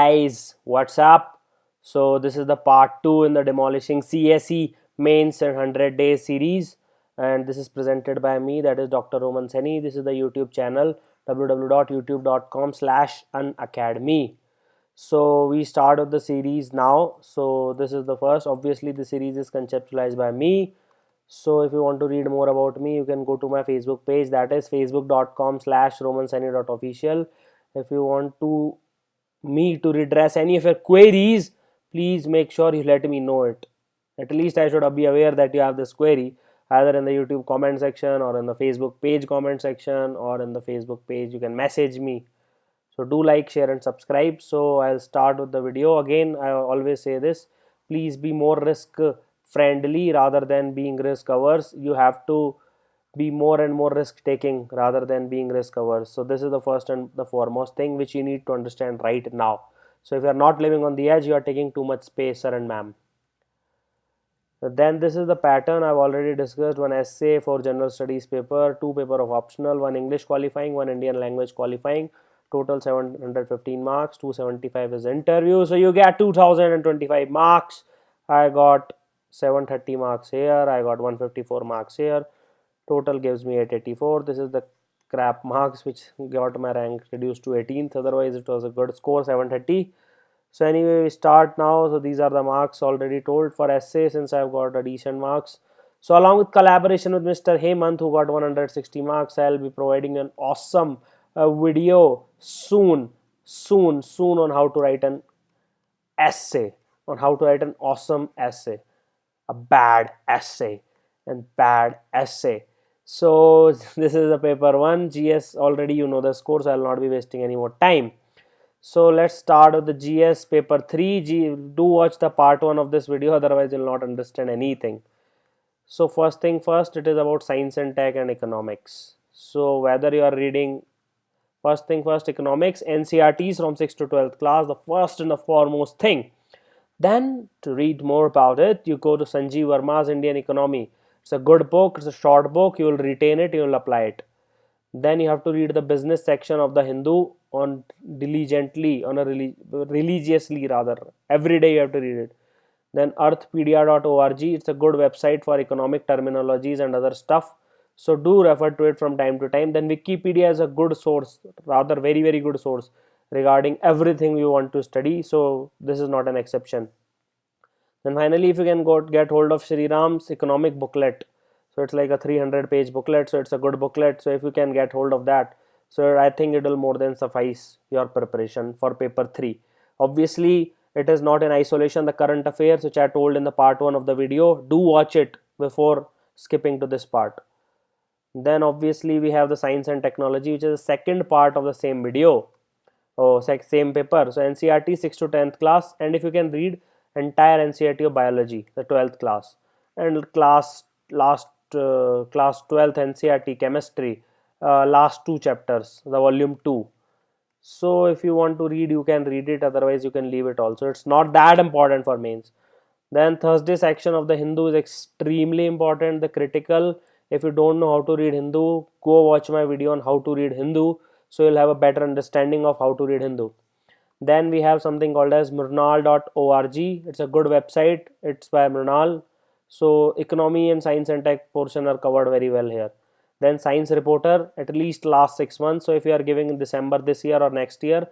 Guys, what's up? So this is the part 2 in the Demolishing CSE Mains and 100 Days series, and this is presented by me, that is Dr. Roman Seni. This is the YouTube channel www.youtube.com/unacademy. So we start with the series now. So this is the first. Obviously the series is conceptualized by me. So if you want to read more about me, you can go to my Facebook page, that is facebook.com/romanseni.official. If you want me to redress any of your queries, please make sure you let me know it. At least I should be aware that you have this query, either in the YouTube comment section or in the Facebook page comment section, or in the Facebook page you can message me. So do like, share and subscribe. So I'll start with the video. Again, I always say this, please be more risk friendly rather than being risk averse. You have to be more and more risk taking rather than being risk averse. So this is the first and the foremost thing which you need to understand right now. So if you are not living on the edge, you are taking too much space, sir and ma'am. Then this is the pattern I've already discussed: one essay for general studies paper, two paper of optional, one English qualifying, one Indian language qualifying, total 715 marks, 275 is interview. So you get 2025 marks. I got 730 marks here, I got 154 marks here, total gives me 884. This is the crap marks which got my rank reduced to 18th, otherwise it was a good score, 730. So anyway, we start now. So these are the marks already told for essay, since I've got a decent marks. So along with collaboration with Mr. Hemant, who got 160 marks, I'll be providing an awesome video soon on how to write an essay, on how to write an awesome essay, a bad essay and bad essay. So this is the paper 1 GS. Already you know the score, so I'll not be wasting any more time. So let's start with the GS paper 3. Do watch the part 1 of this video, otherwise you'll not understand anything. So first thing first, it is about science and tech and economics. So whether you are reading, first thing first, economics, NCERTs from 6th to 12th class, the first and the foremost thing. Then to read more about it, you go to Sanjeev Verma's Indian Economy. It's a good book, it's a short book, you will retain it, you will apply it. Then you have to read the business section of the Hindu on diligently, on a religiously rather. Every day you have to read it. Then earthpedia.org, it's a good website for economic terminologies and other stuff. So do refer to it from time to time. Then Wikipedia is a good source, rather very good source regarding everything you want to study. So this is not an exception. Then finally, if you can get hold of Shri Ram's economic booklet, so it's like a 300-page booklet, so it's a good booklet. So if you can get hold of that, so I think it will more than suffice your preparation for paper 3. Obviously it is not in isolation the current affairs which I told in the part 1 of the video. Do watch it before skipping to this part. Then obviously we have the science and technology, which is the second part of the same video. Same paper. So NCERT 6th to 10th class, and if you can read entire NCERT of biology, the 12th class, and class 12th NCERT chemistry, last 2 chapters, the volume 2. So if you want to read, you can read it, otherwise you can leave it also. It's not that important for mains. Then Thursday section of the Hindu is extremely important, the critical. If you don't know how to read Hindu, go watch my video on how to read Hindu, so you'll have a better understanding of how to read Hindu. Then we have something called as mrunal.org. It's a good website, it's by Mrunal. So economy and science and tech portion are covered very well here. Then Science Reporter, at least last 6 months. So if you are giving in December this year or next year,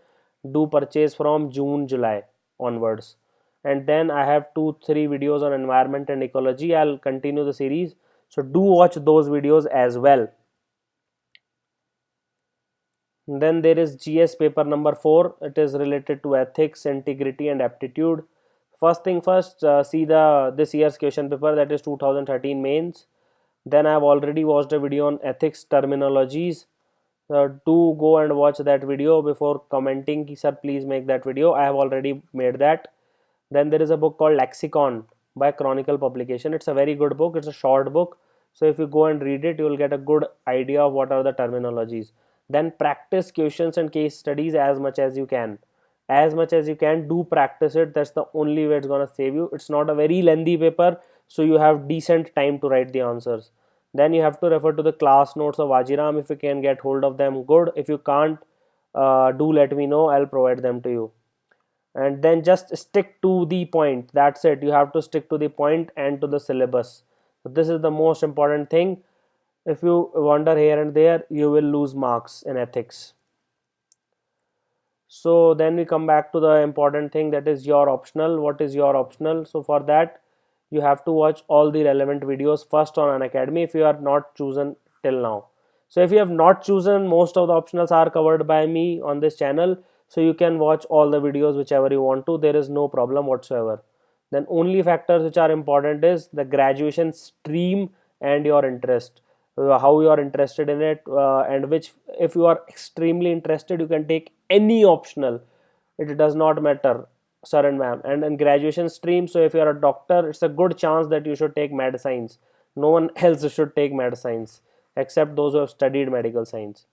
do purchase from June, July onwards. And then I have 2-3 videos on environment and ecology. I'll continue the series, so do watch those videos as well. Then there is GS paper number 4. It is related to ethics, integrity and aptitude. First thing first, see this year's question paper, that is 2013 mains. Then I have already watched a video on ethics terminologies. Do go and watch that video before commenting, sir please make that video. I have already made that. Then there is a book called Lexicon by Chronicle Publication. It's a very good book, it's a short book. So if you go and read it, you will get a good idea of what are the terminologies. Then practice questions and case studies as much as you can. Do practice it. That's the only way it's gonna save you. It's not a very lengthy paper, so you have decent time to write the answers. Then you have to refer to the class notes of Vajiram. If you can get hold of them, good. If you can't, do let me know, I'll provide them to you. and then just stick to the point. That's it. You have to stick to the point and to the syllabus. So this is the most important thing. If you wander here and there, you will lose marks in ethics. So then we come back to the important thing, that is your optional. What is your optional? So for that, you have to watch all the relevant videos first on Unacademy if you are not chosen till now. So if you have not chosen, most of the optionals are covered by me on this channel, so you can watch all the videos whichever you want to. There is no problem whatsoever. Then only factors which are important is the graduation stream and your interest, how you are interested in it, and which, if you are extremely interested, you can take any optional. It does not matter, sir and ma'am. And in graduation stream, so if you are a doctor, it's a good chance that you should take med science. No one else should take med science except those who have studied medical science.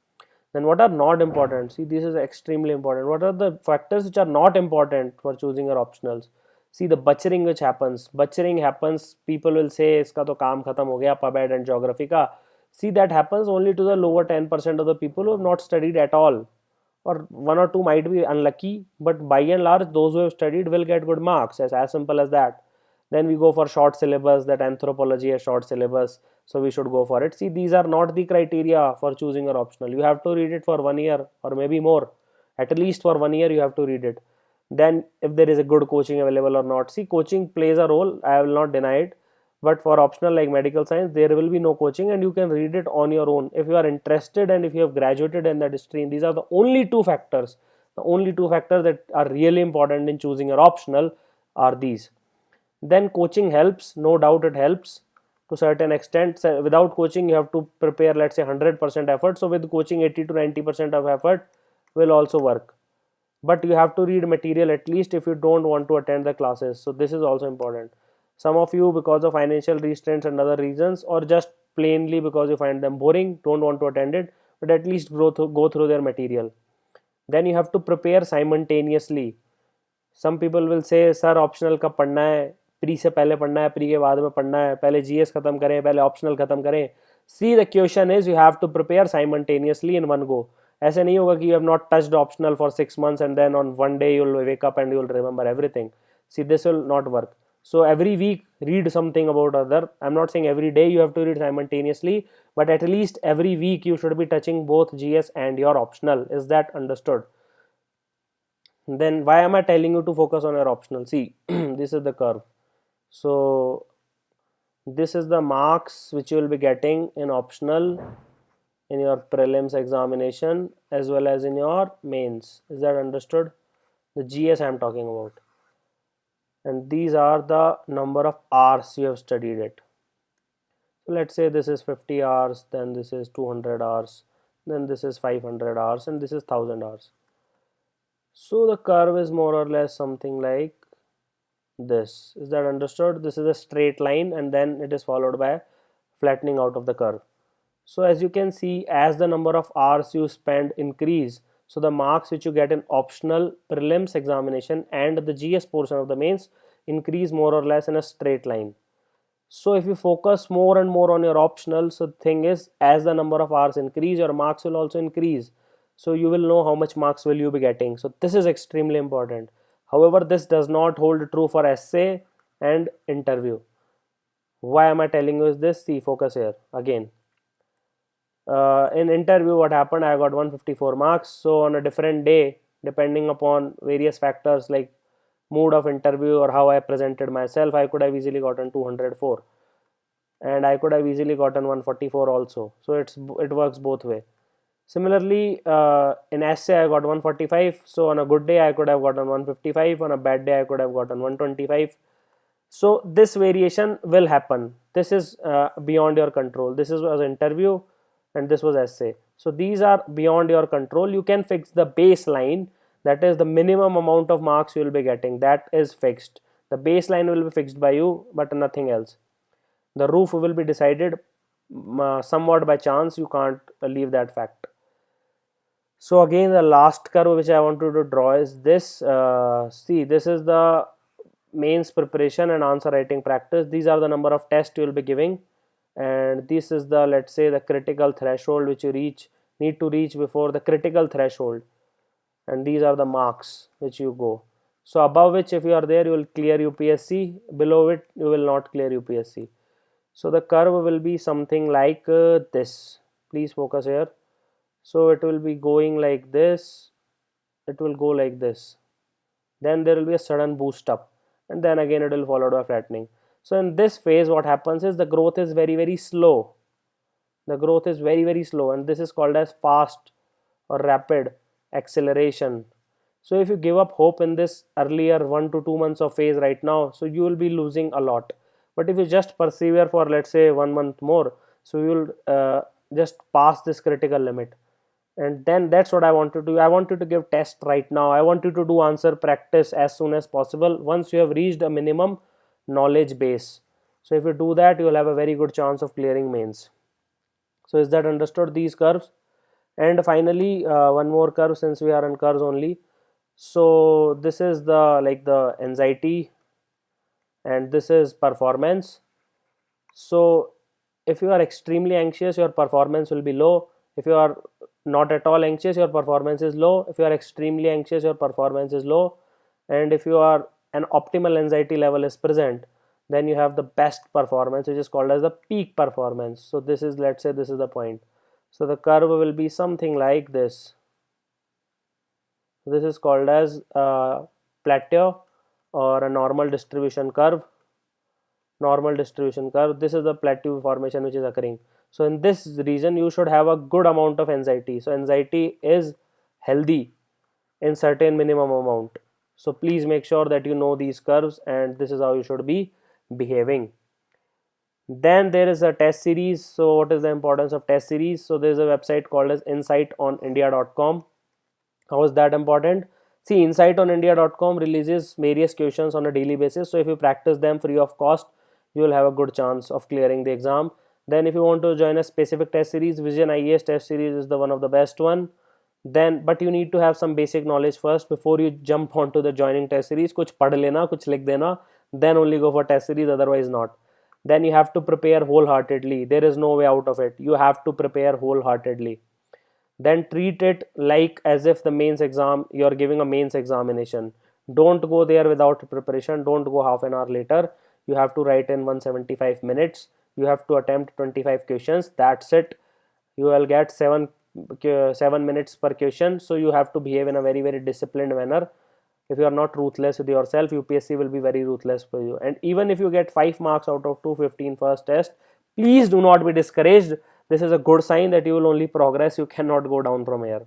Then what are not important? See, this is extremely important. What are the factors which are not important for choosing your optionals? See, the butchering which happens. Butchering happens, people will say, iska to kaam khatam ho gaya, pub ed and geography ka. See, that happens only to the lower 10% of the people who have not studied at all. Or one or two might be unlucky, but by and large, those who have studied will get good marks. As simple as that. Then we go for short syllabus, that anthropology has short syllabus, so we should go for it. See, these are not the criteria for choosing your optional. You have to read it for 1 year or maybe more. At least for 1 year you have to read it. Then if there is a good coaching available or not. See, coaching plays a role, I will not deny it, but for optional like medical science, there will be no coaching and you can read it on your own if you are interested and if you have graduated in that stream. These are the only two factors. The only two factors that are really important in choosing your optional are these. Then coaching helps, no doubt it helps to certain extent. So without coaching you have to prepare, let's say 100% effort. So with coaching, 80 to 90% of effort will also work, but you have to read material at least if you don't want to attend the classes. So this is also important. Some of you, because of financial restraints and other reasons, or just plainly because you find them boring, don't want to attend it, but at least go through their material. Then you have to prepare simultaneously. Some people will say, sir, optional कब पढ़ना है, pre से पहले पढ़ना है, pre के बाद में पढ़ना है, पहले जीएस खत्म करें, पहले ऑप्शनल खत्म करें. See, the question is, you have to prepare simultaneously in one go. ऐसे नहीं होगा कि you have not touched optional for 6 months and then on one day you'll wake up and you'll remember everything. See, this will not work. So every week read something about other. I'm not saying every day you have to read simultaneously, but at least every week you should be touching both GS and your optional. Is that understood? Then why am I telling you to focus on your optional? See, this is the curve. So this is the marks which you will be getting in optional, in your prelims examination as well as in your mains. Is that understood? The GS I am talking about. And these are the number of hours you have studied it. So let's say this is 50 hours, then this is 200 hours, then this is 500 hours, and this is 1000 hours. So the curve is more or less something like this. Is that understood? This is a straight line and then it is followed by flattening out of the curve. So as you can see, as the number of hours you spend increase, so the marks which you get in optional, prelims examination and the GS portion of the mains increase more or less in a straight line. So if you focus more and more on your optional, so the thing is, as the number of hours increase, your marks will also increase. So you will know how much marks will you be getting. So this is extremely important. However, this does not hold true for essay and interview. Why am I telling you this? See, focus here again. In interview, what happened, I got 154 marks. So on a different day, depending upon various factors like mood of interview or how I presented myself, I could have easily gotten 204 and I could have easily gotten 144 also. So it works both way. Similarly, in essay I got 145, so on a good day I could have gotten 155, on a bad day I could have gotten 125. So this variation will happen. This is beyond your control. This was interview and this was essay. So these are beyond your control. You can fix the baseline, that is the minimum amount of marks you will be getting, that is fixed. The baseline will be fixed by you, but nothing else. The roof will be decided somewhat by chance. You can't leave that fact. So again, the last curve which I wanted to draw is this. See, this is the mains preparation and answer writing practice. These are the number of tests you will be giving, and this is the, let's say, the critical threshold which you need to reach before the critical threshold, and these are the marks which you go. So above which if you are there, you will clear UPSC, below it you will not clear UPSC. So the curve will be something like this. Please focus here. So it will be going like this, it will go like this, then there will be a sudden boost up, and then again it will follow by flattening. So in this phase what happens is the growth is very slow. The growth is very slow, and this is called as fast or rapid acceleration. So if you give up hope in this earlier 1 to 2 months of phase right now, so you will be losing a lot. But if you just persevere for, let's say, 1 month more, so you will just pass this critical limit. And then that's what I want to do. I want you to give test right now. I want you to do answer practice as soon as possible once you have reached a minimum knowledge base. So if you do that, you will have a very good chance of clearing mains. So is that understood, these curves? And finally, one more curve, since we are on curves only. So this is the the anxiety, and this is performance. So if you are extremely anxious, your performance will be low. If you are not at all anxious, your performance is low. If you are extremely anxious, your performance is low. And if you are an optimal anxiety level is present, then you have the best performance, which is called as the peak performance. So this is, let's say, this is the point. So the curve will be something like this. This is called as plateau or a normal distribution curve. Normal distribution curve. This is the plateau formation which is occurring. So in this region you should have a good amount of anxiety. So anxiety is healthy in certain minimum amount. So please make sure that you know these curves, and this is how you should be behaving. Then there is a test series. So what is the importance of test series? So there is a website called as insightonindia.com. How is that important? See, insightonindia.com releases various questions on a daily basis. So if you practice them free of cost, you will have a good chance of clearing the exam. Then if you want to join a specific test series, Vision IAS test series is the one of the best one. Then but you need to have some basic knowledge first before you jump onto the joining test series. Kuch पढ़ लेना, कुछ लिख देना, then only go for test series, otherwise not. Then you have to prepare wholeheartedly. There is no way out of it. You have to prepare wholeheartedly. Then treat it like as if the mains exam, you're giving a mains examination. Don't go there without preparation. Don't go half an hour later. You have to write in 175 minutes. You have to attempt 25 questions. That's it. You will get 7 minutes per question. So you have to behave in a very disciplined manner. If you are not ruthless with yourself, UPSC will be very ruthless for you. And even if you get 5 marks out of 215 first test, please do not be discouraged. This is a good sign that you will only progress. You cannot go down from here.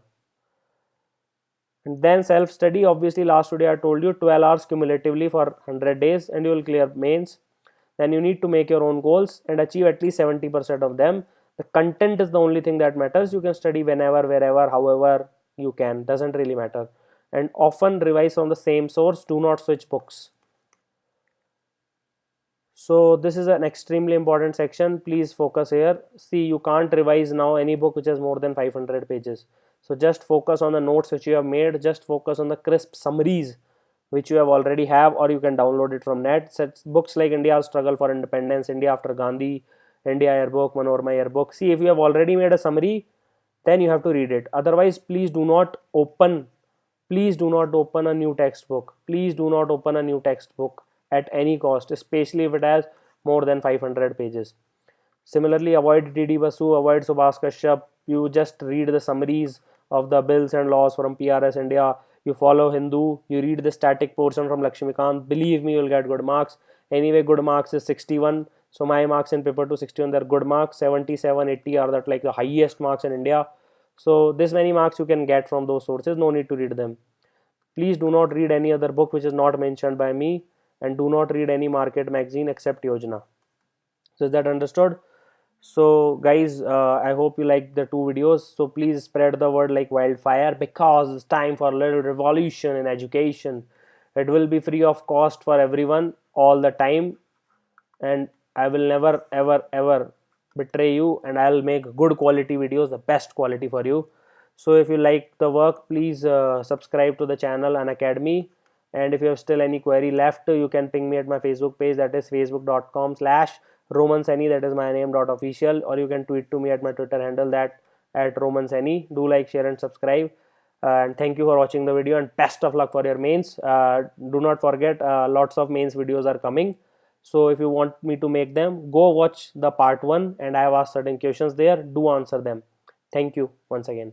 And then self-study. Obviously, last video I told you 12 hours cumulatively for 100 days and you will clear mains. Then you need to make your own goals and achieve at least 70% of them. The content is the only thing that matters. You can study whenever, wherever, however you can. Doesn't really matter. And often revise from the same source. Do not switch books. So this is an extremely important section. Please focus here. See, you can't revise now any book which has more than 500 pages. So just focus on the notes which you have made. Just focus on the crisp summaries which you have already have, or you can download it from net. Such books like India's Struggle for Independence, India After Gandhi, India Yearbook, Manorama Yearbook. See, if you have already made a summary, then you have to read it. Otherwise, please do not open a new textbook. Please do not open a new textbook at any cost, especially if it has more than 500 pages. Similarly, avoid DD Basu, avoid Subhas Kashyap. You just read the summaries of the bills and laws from PRS India. You follow Hindu. You read the static portion from Lakshmikant. Believe me, you'll get good marks. Anyway, good marks is 61. So my marks in paper 2 61, they're good marks. 77, 80 are that like the highest marks in India. So this many marks you can get from those sources. No need to read them. Please do not read any other book which is not mentioned by me, and do not read any market magazine except Yojana. So is that understood? So guys, I hope you like the two videos. So please spread the word like wildfire, because it's time for a little revolution in education. It will be free of cost for everyone all the time, and I will never ever betray you, and I'll make good quality videos, the best quality for you. So if you like the work, please subscribe to the channel and Academy. And if you have still any query left, you can ping me at my Facebook page, that is facebook.com/romanseni, that is my name.official, or you can tweet to me at my Twitter handle, that at romanseni. Do like, share and subscribe. And thank you for watching the video, and best of luck for your mains. Do not forget, lots of mains videos are coming, so if you want me to make them, go watch the part 1, and I have asked certain questions there. Do answer them. Thank you once again.